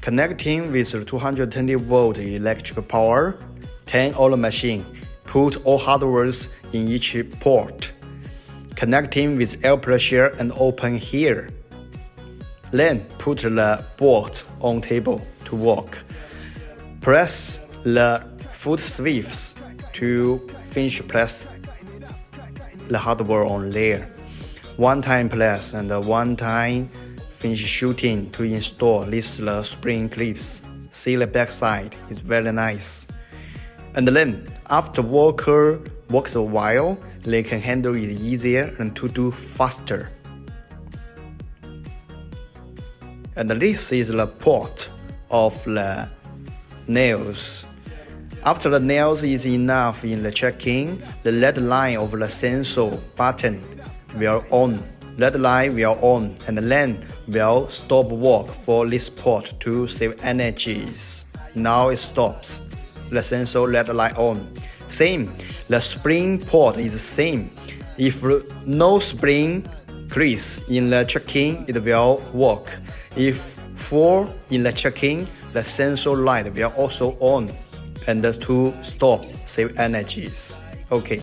Connecting with 220 volt electric power, 10 oil machine. Put all hardwares in each port. Connecting with air pressure and open here. Then put the board on table to work. Press the foot swifts to finish press the hardware on there. One time press and one time finish shooting to install these spring clips. See the back side is very nice. And then after worker works a while, they can handle it easier and to do faster. And this is the port of the nails. After the nails is enough in the checking, the red line of the sensor button will on. Red line will on and then will stop work for this port to save energies. Now it stops. The sensor red light on. Same, the spring port is same. If no spring crease in the checking, it will work. If full in the checking, the sensor light will also on and to stop save energies. Okay.